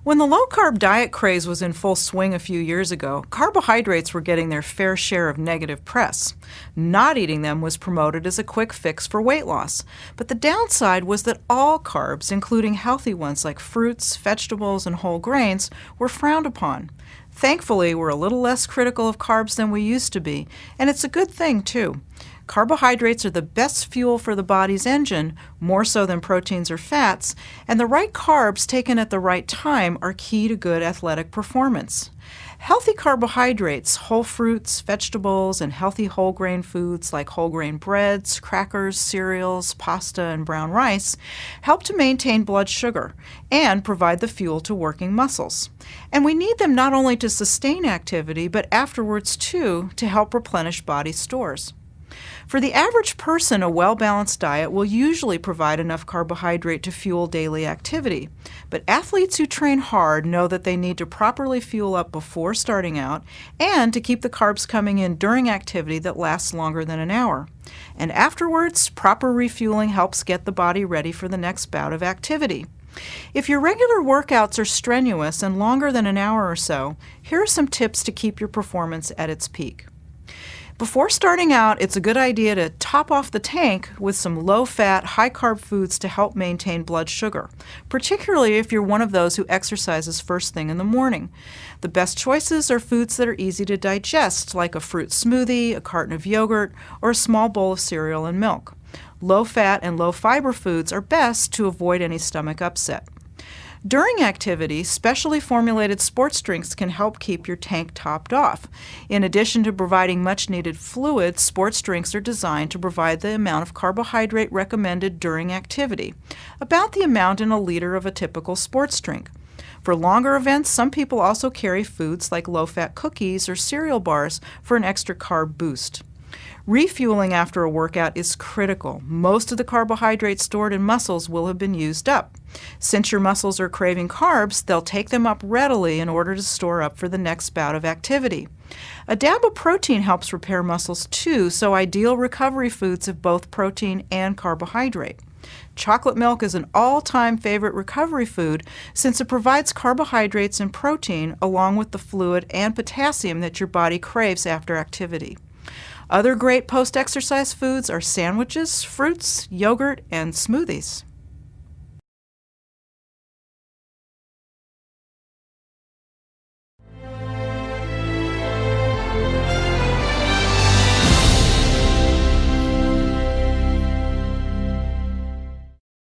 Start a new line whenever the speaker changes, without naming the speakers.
When the low-carb diet craze was in full swing a few years ago, carbohydrates were getting their fair share of negative press. Not eating them was promoted as a quick fix for weight loss. But the downside was that all carbs, including healthy ones like fruits, vegetables, and whole grains, were frowned upon. Thankfully, we're a little less critical of carbs than we used to be, and it's a good thing, too. Carbohydrates are the best fuel for the body's engine, more so than proteins or fats, and the right carbs taken at the right time are key to good athletic performance. Healthy carbohydrates, whole fruits, vegetables, and healthy whole grain foods like whole grain breads, crackers, cereals, pasta, and brown rice help to maintain blood sugar and provide the fuel to working muscles. And we need them not only to sustain activity, but afterwards too to help replenish body stores. For the average person, a well-balanced diet will usually provide enough carbohydrate to fuel daily activity. But athletes who train hard know that they need to properly fuel up before starting out and to keep the carbs coming in during activity that lasts longer than an hour. And afterwards, proper refueling helps get the body ready for the next bout of activity. If your regular workouts are strenuous and longer than an hour or so, here are some tips to keep your performance at its peak. Before starting out, it's a good idea to top off the tank with some low-fat, high-carb foods to help maintain blood sugar, particularly if you're one of those who exercises first thing in the morning. The best choices are foods that are easy to digest, like a fruit smoothie, a carton of yogurt, or a small bowl of cereal and milk. Low-fat and low-fiber foods are best to avoid any stomach upset. During activity, specially formulated sports drinks can help keep your tank topped off. In addition to providing much-needed fluid, sports drinks are designed to provide the amount of carbohydrate recommended during activity, about the amount in a liter of a typical sports drink. For longer events, some people also carry foods like low-fat cookies or cereal bars for an extra carb boost. Refueling after a workout is critical. Most of the carbohydrates stored in muscles will have been used up. Since your muscles are craving carbs, they'll take them up readily in order to store up for the next bout of activity. A dab of protein helps repair muscles too, so ideal recovery foods have both protein and carbohydrate. Chocolate milk is an all-time favorite recovery food since it provides carbohydrates and protein along with the fluid and potassium that your body craves after activity. Other great post-exercise foods are sandwiches, fruits, yogurt, and smoothies.